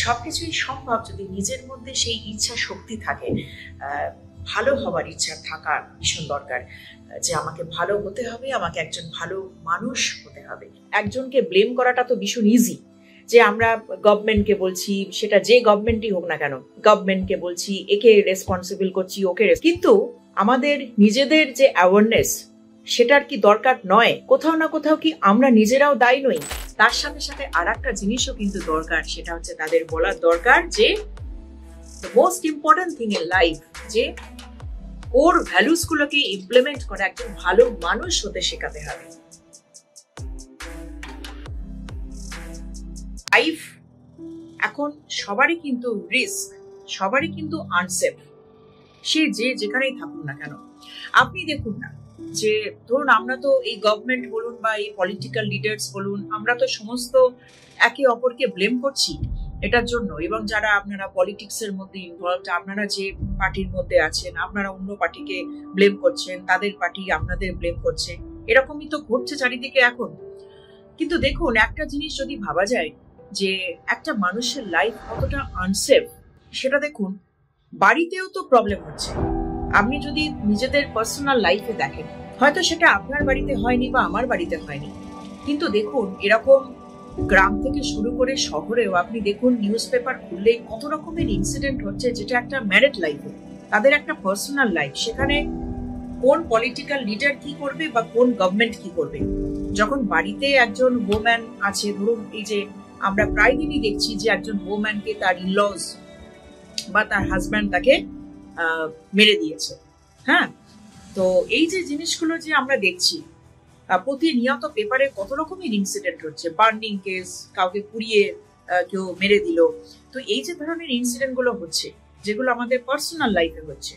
সবকিছুই সম্ভব যদি নিজের মধ্যে সেই ইচ্ছা শক্তি থাকে। ভালো হওয়ার ইচ্ছা থাকা ভীষণ দরকার, যে আমাকে ভালো হতে হবে, আমাকে একজন ভালো মানুষ হতে হবে। একজনকে ব্লেম করাটা তো ভীষণ ইজি, যে আমরা গভর্নমেন্টকে বলছি, সেটা যে গভর্নমেন্টই হোক না কেন, গভর্নমেন্টকে বলছি, একে রেসপন্সিবল করছি, ওকে, কিন্তু আমাদের নিজেদের যে অ্যাওয়ারনেস, সেটার কি দরকার নয়? কোথাও না কোথাও কি আমরা নিজেরাও দায়ী নই? তার সাথে সাথে আর একটা জিনিসও কিন্তু দরকার, সেটা হচ্ছে তাদের বলার দরকার যে the most important thing in life, যে ওর ভ্যালুস গুলোকে ইমপ্লিমেন্ট করে একজন ভালো মানুষ হতে শেখাতে হবে। লাইফ এখন সবারই কিন্তু রিস্ক, সবারই কিন্তু আনসেফ, সে যে যেখানেই থাকুন না কেন। আপনি দেখুন না, যে ধরুন আমরা তো এই গভর্নমেন্ট বলুন বা এই পলিটিক্যাল লিডার্স বলুন, আমরা তো সমস্ত একে অপরকে ব্লেম করছি এটার জন্য। এবং যারা আপনারা পলিটিক্স এর মধ্যে ইনভলভ, আপনারা যে পার্টির মধ্যে আছেন, আপনারা অন্য পার্টিকে ব্লেম করছেন, তাদের পার্টি আপনাদের ব্লেম করছে, এরকমই তো ঘটছে চারিদিকে এখন। কিন্তু দেখুন, একটা জিনিস যদি ভাবা যায় যে একটা মানুষের লাইফ কতটা আনসেফ, সেটা দেখুন বাড়িতেও তো প্রবলেম হচ্ছে। আপনি যদি নিজেদের পার্সোনাল লাইফে দেখেন, হয়তো সেটা আপনার বাড়িতে হয়নি বা আমার বাড়িতে হয়নি, কিন্তু দেখুন এরকম গ্রাম থেকে শুরু করে শহরেও আপনি দেখুন নিউজ পেপার খুললে কত রকমের ইনসিডেন্ট হচ্ছে, যেটা একটা ম্যারিড লাইফে, তাদের একটা পার্সোনাল লাইফ, সেখানে কোন পলিটিক্যাল লিডার কি করবে বা কোন গভর্নমেন্ট কি করবে। যখন বাড়িতে একজন ওম্যান আছে, ধরুন এই যে আমরা প্রায় দিনই দেখছি যে একজন ওম্যানকে তার ইনলজ বা তার হাজব্যান্ড তাকে মেরে দিয়েছে। হ্যাঁ, তো এই যে জিনিসগুলো যে আমরা দেখছি প্রতিনিয়ত পেপারে, কত রকমের ইনসিডেন্ট হচ্ছে, বার্নিং কেস, কাউকে পুড়িয়ে কেউ মেরে দিল। তো এই যে ধরনের ইনসিডেন্ট গুলো হচ্ছে, যেগুলো আমাদের পার্সোনাল লাইফে হচ্ছে,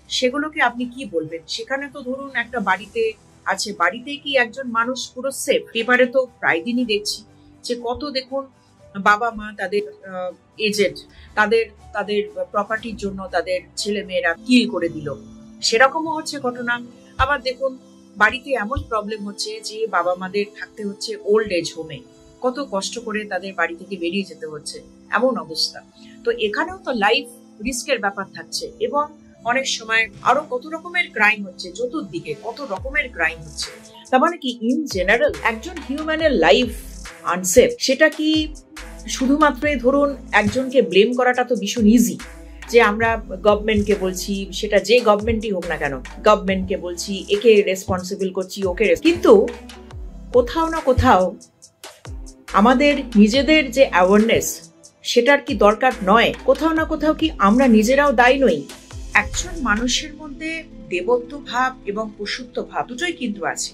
সেগুলোকে আপনি কি বলবেন? সেখানে তো ধরুন একটা বাড়িতে আছে, বাড়িতে কি একজন মানুষ পুরো সেফ? পেপারে তো প্রায় দিনই দেখছি যে কত, দেখুন বাবা মা তাদের এজেন্ট, তাদের তাদের প্রপার্টির জন্য তাদের ছেলে মেয়েরা কিল করে দিল, সেরকমও হচ্ছে ঘটনা। আবার দেখুন বাড়িতে এমন প্রবলেম হচ্ছে যে বাবা মাদের থাকতে হচ্ছে ওল্ড এজ হোমে, কত কষ্ট করে তাদের বাড়ি থেকে বেরিয়ে যেতে হচ্ছে, এমন অবস্থা। তো এখানেও তো লাইফ রিস্কের ব্যাপার থাকছে। এবং অনেক সময় আরো কত রকমের ক্রাইম হচ্ছে, চতুর্দিকে কত রকমের ক্রাইম হচ্ছে। তার মানে কি ইন জেনারেল একজন হিউম্যানের লাইফ আনসেফ? সেটা কি শুধুমাত্র ধরুন একজনকে ব্লেম করাটা তো ভীষণ ইজি, যে আমরা গভর্নমেন্টকে বলছি, সেটা যে গভর্নমেন্টই হোক না কেন, গভর্নমেন্টকে বলছি, একে রেসপন্সিবল করছি, ওকে, কিন্তু কোথাও না কোথাও আমাদের নিজেদের যে অ্যাওয়ারনেস, সেটার কি দরকার নয়? কোথাও না কোথাও কি আমরা নিজেরাও দায়ী নই? একজন মানুষের মধ্যে দেবত্ব ভাব এবং পশুত্ব ভাব দুটোই কিন্তু আছে।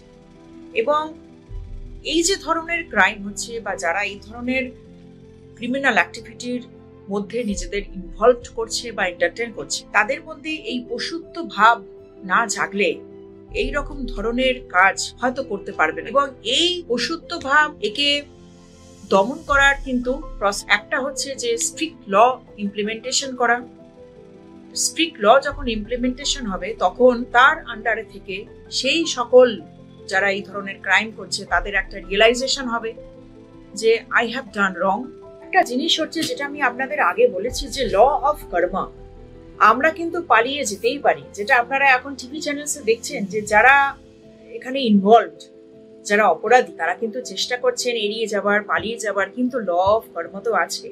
এবং এই যে ধরনের ক্রাইম হচ্ছে বা যারা এই ধরনের ক্রিমিনাল অ্যাক্টিভিটির মধ্যে নিজেদের ইনভলভ করছে বা এন্টারটেইন করছে, তাদের মধ্যে এই পশুত্ব ভাব না জাগলে এই রকম ধরনের কাজ হয়তো করতে পারবে না। এবং এই পশুত্ব ভাব, একে দমন করার কিন্তু একটা হচ্ছে যে স্ট্রিক্ট ল ইমপ্লিমেন্টেশন করা। স্ট্রিক্ট ল যখন ইমপ্লিমেন্টেশন হবে, তখন তার আন্ডারে থেকে সেই সকল যারা এই ধরনের ক্রাইম করছে তাদের একটা রিয়েলাইজেশন হবে যে আই হ্যাভ ডান রং। একটা জিনিস হচ্ছে যেটা আমি আপনাদের আগে বলেছি, যে ল অফ কর্মা, আমরা কিন্তু পালিয়ে যেতেই পারি। যেটা আপনারা এখন টিভি চ্যানেলসে দেখছেন, যে যারা এখানে ইনভলভড, যারা অপরাধী, তারা কিন্তু চেষ্টা করছেন এড়িয়ে যাবার, পালিয়ে যাবার, কিন্তু ল অফ কর্ম তো আছে।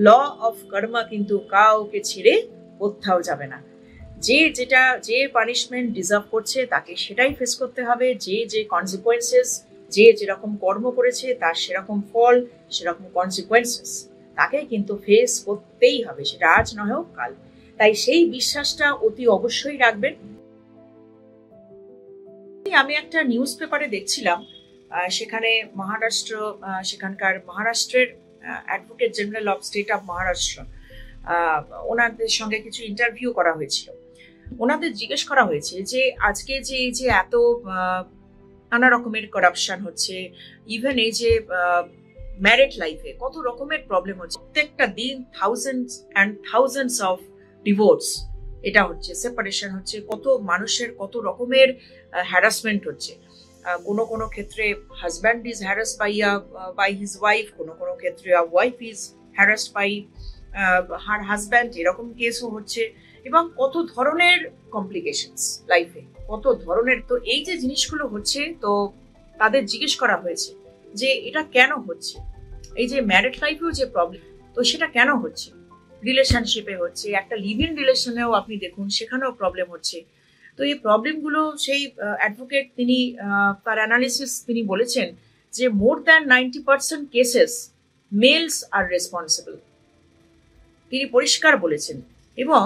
ল অফ কর্মা কিন্তু কাউকে ছেড়ে কোথাও যাবে না। যে পানিশমেন্ট ডিজার্ভ করছে তাকে সেটাই ফেস করতে হবে। যে কনসিকুয়েন্সেস, যে যেরকম কর্ম করেছে তার সেরকম ফল, সেরকম কনসিকুয়েন্সেস তাকে কিন্তু ফেস করতেই হবে, সেটা আজ নয় হোক কাল। তাই সেই বিশ্বাসটা অতি অবশ্যই রাখবেন। আমি একটা নিউজ পেপারে দেখছিলাম, সেখানে মহারাষ্ট্রের advocate general of state of Maharashtra, ওনাদের সঙ্গে কিছু ইন্টারভিউ করা হয়েছিল। ওনাদের জিজ্ঞেস করা হয়েছে যে আজকে যে এই যে এত নানা রকমের করাপশন হচ্ছে, ইভেন এই যে ম্যারিড লাইফে কত রকমের প্রবলেম হচ্ছে, প্রত্যেকটা দিন থাউজেন্ডস অফ ডিভোর্স এটা হচ্ছে, সেপারেশন হচ্ছে, কত মানুষের কত রকমের হ্যারাসমেন্ট হচ্ছে। কোনো ক্ষেত্রে husband is harass by his wife, কোনো ক্ষেত্রে wife is harassed by her husband, এরকম কেসও হচ্ছে। এবং কত ধরনের কমপ্লিকেশনস লাইফে, কত ধরনের। তো এই যে জিনিসগুলো হচ্ছে, তো তাদের জিজ্ঞেস করা হয়েছে যে এটা কেন হচ্ছে, এই যে ম্যারিড লাইফেও যে প্রবলেম, তো সেটা কেন হচ্ছে, রিলেশনশিপে হচ্ছে, একটা লিভ ইন রিলেশনেও আপনি দেখুন সেখানেও প্রবলেম হচ্ছে। তো এই প্রবলেমগুলো সেই অ্যাডভোকেট তিনি তার অ্যানালিসিস তিনি বলেছেন যে more than 90% cases males are responsible, তিনি পরিষ্কার বলেছেন। এবং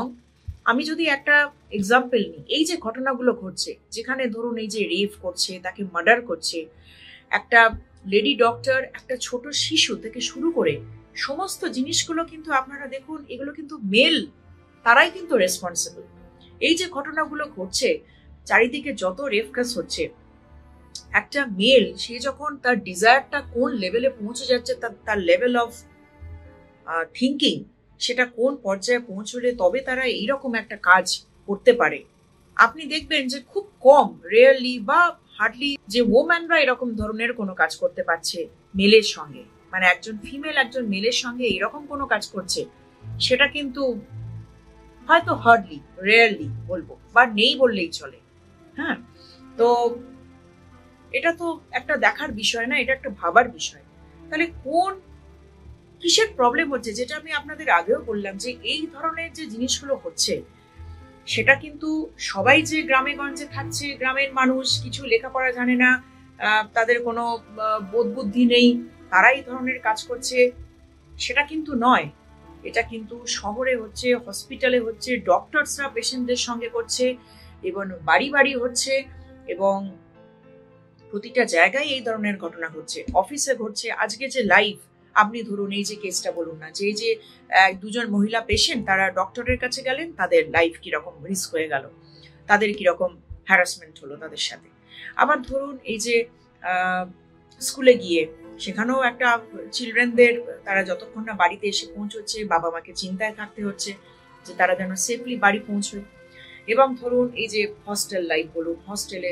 আমি যদি একটা এক্সাম্পল নিই, এই যে ঘটনাগুলো ঘটছে, যেখানে ধরুন এই যে রেপ করছে, তাকে মার্ডার করছে একটা লেডি ডক্টর, একটা ছোট শিশু থেকে শুরু করে সমস্ত জিনিসগুলো কিন্তু আপনারা দেখুন, এগুলো কিন্তু মেল, তারাই কিন্তু রেসপন্সিবল। এই যে ঘটনাগুলো ঘটছে, চারিদিকে যত রেপ কেস হচ্ছে, একটা মেল সে যখন তার ডিজায়ারটা কোন লেভেলে পৌঁছে যাচ্ছে, তার লেভেল অফ থিঙ্কিং সেটা কোন পর্যায়ে পৌঁছলে তবে তারা এইরকম একটা কাজ করতে পারে। আপনি দেখবেন যে খুব কম, রেয়ারলি বা হার্ডলি যে ওম্যানরা এরকম ধরনের কোনো কাজ করতে পারছে মেলের সঙ্গে, মানে একজন ফিমেল একজন মেলের সঙ্গে এরকম কোনো কাজ করছে, সেটা কিন্তু হয়তো হার্ডলি, রেয়ারলি বলবো, বা নেই বললেই চলে। হ্যাঁ, তো এটা তো একটা দেখার বিষয় না, এটা একটা ভাবার বিষয়। তাহলে কোন কিসের প্রবলেম হচ্ছে, যেটা আমি আপনাদের আগেও বললাম যে এই ধরনের যে জিনিসগুলো হচ্ছে, সেটা কিন্তু সবাই যে গ্রামে গঞ্জে থাকছে, গ্রামের মানুষ কিছু লেখাপড়া জানে না, তাদের কোনো বোধ বুদ্ধি নেই, তারা এই ধরনের কাজ করছে, সেটা কিন্তু নয়। এটা কিন্তু শহরে হচ্ছে, হসপিটালে হচ্ছে, ডক্টরসরা পেশেন্টদের সঙ্গে করছে, এবং বাড়ি বাড়ি হচ্ছে, এবং প্রতিটা জায়গায় এই ধরনের ঘটনা ঘটছে, অফিসে ঘটছে। আজকে যে লাইফ, আপনি ধরুন এই যে কেসটা বলুন না, যে এই যে দুজন মহিলা পেশেন্ট তারা ডক্টরের কাছে গেলেন, তাদের লাইফ কিরকম রিস্ক হয়ে গেল, তাদের কিরকম হ্যারাসমেন্ট হলো তাদের সাথে। আবার ধরুন এই যে স্কুলে গিয়ে সেখানেও একটা চিলড্রেনদের, তারা যতক্ষণ না বাড়িতে এসে পৌঁছচ্ছে, বাবা মাকে চিন্তায় থাকতে হচ্ছে যে তারা যেন সেফলি বাড়ি পৌঁছয়। এবং ধরুন এই যে হস্টেল লাইফ বলুন, হস্টেলে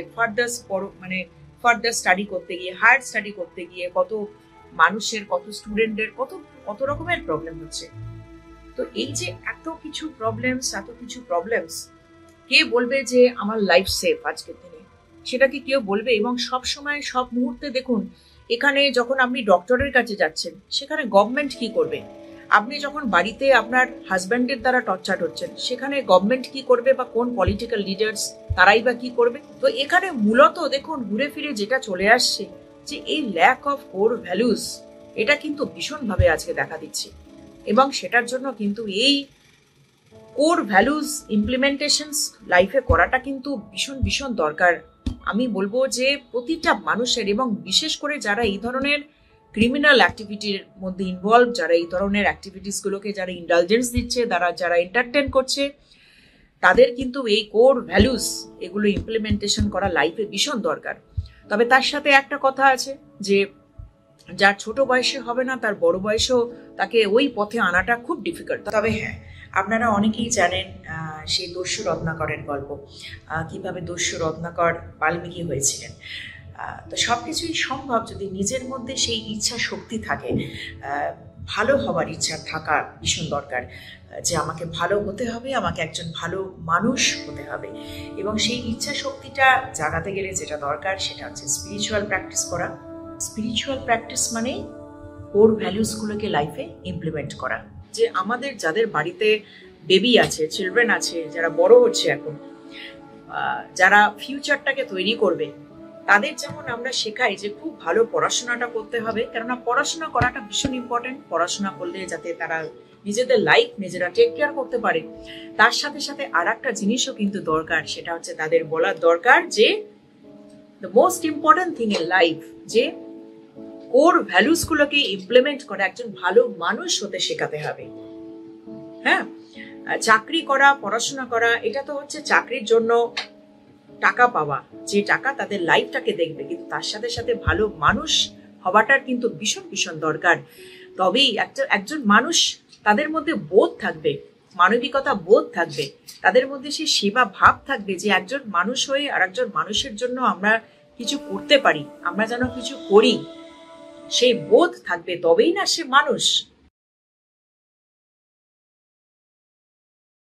ফার্দার স্টাডি করতে গিয়ে, হায়ার স্টাডি করতে গিয়ে কত মানুষের, কত স্টুডেন্টদের কত রকমের প্রবলেম হচ্ছে। তো এই যে এত কিছু প্রবলেমস, কে বলবে যে আমার লাইফ সেফ আজকের দিনে? সেটা কি কেউ বলবে? এবং সব সময় সব মুহূর্তে দেখুন, এখানে যখন আপনি ডক্টরের কাছে যাচ্ছেন, সেখানে গভর্নমেন্ট কি করবে? আপনি যখন বাড়িতে আপনার হাজব্যান্ডের দ্বারা টর্চার হচ্ছেন, সেখানে গভর্নমেন্ট কি করবে, বা কোন পলিটিক্যাল লিডার্স তারাই বা কি করবে? তো এখানে মূলত দেখুন ঘুরে ফিরে যেটা চলে আসছে, যে এই ল্যাক অফ কোর ভ্যালুস, এটা কিন্তু ভীষণভাবে আজকে দেখা দিচ্ছে। এবং সেটার জন্য কিন্তু এই কোর ভ্যালুস ইমপ্লিমেন্টেশনস লাইফে করাটা কিন্তু ভীষণ ভীষণ দরকার। আমি বলবো যে প্রতিটা মানুষের, এবং বিশেষ করে যারা এই ধরনের ক্রিমিনাল অ্যাক্টিভিটির মধ্যে ইনভলভ, যারা এই ধরনের অ্যাক্টিভিটিস গুলোকে যারা ইন্ডালজেন্স দিচ্ছে, যারা এন্টারটেন করছে, তাদের কিন্তু এই কোর ভ্যালুস এগুলো ইমপ্লিমেন্টেশন করা লাইফে ভীষণ দরকার। তবে তার সাথে একটা কথা আছে, যে যার ছোট বয়সে হবে না, তার বড় বয়সেও তাকে ওই পথে আনাটা খুব ডিফিকাল্ট। তবে হ্যাঁ, আপনারা অনেকেই জানেন সেই দস্যু রত্নাকরের গল্প, কিভাবে দস্যু রত্নাকর বাল্মীকি হয়েছিলেন। তো সবকিছুই সম্ভব যদি নিজের মধ্যে সেই ইচ্ছা শক্তি থাকে। ভালো হওয়ার ইচ্ছা থাকা ভীষণ দরকার, যে আমাকে ভালো হতে হবে, আমাকে একজন ভালো মানুষ হতে হবে। এবং সেই ইচ্ছা শক্তিটা জাগাতে গেলে যেটা দরকার, সেটা হচ্ছে স্পিরিচুয়াল প্র্যাকটিস করা। স্পিরিচুয়াল প্র্যাকটিস মানে কোর ভ্যালুসগুলোকে লাইফে ইমপ্লিমেন্ট করা। যে আমাদের যাদের বাড়িতে বেবি আছে, চিলড্রেন আছে, যারা বড় হচ্ছে এখন, যারা ফিউচারটাকে তৈরি করবে, তাদের যেমন আমরা শেখাই যে খুব ভালো পড়াশোনাটা করতে হবে, কেননা পড়াশোনা করাটা ভীষণ ইম্পর্টেন্ট। পড়াশোনা করলে যাতে তারা নিজেদের লাইফ নিজেরা টেক কেয়ার করতে পারে, তার সাথে সাথে আর একটা জিনিসও কিন্তু দরকার, সেটা হচ্ছে তাদের বলার দরকার যে the most important thing in life, যে কোর ভ্যালুস গুলোকে ইমপ্লিমেন্ট করে একজন ভালো মানুষ হতে শেখাতে হবে। হ্যাঁ, চাকরি করা, পড়াশোনা করা, এটা তো হচ্ছে চাকরির জন্য টাকা পাওয়া, যে টাকা তাদের লাইফটাকে দেখবে, কিন্তু তার সাথে সাথে ভালো মানুষ হওয়াটার কিন্তু ভীষণ ভীষণ দরকার। তবেই একজন মানুষ, তাদের মধ্যে বোধ থাকবে, মানবিকতা বোধ থাকবে, তাদের মধ্যে সেই সেবা ভাব থাকবে, যে একজন মানুষ হয়ে আর একজন মানুষের জন্য আমরা কিছু করতে পারি, আমরা যেন কিছু করি, সেই বোধ থাকবে, তবেই না সে মানুষ।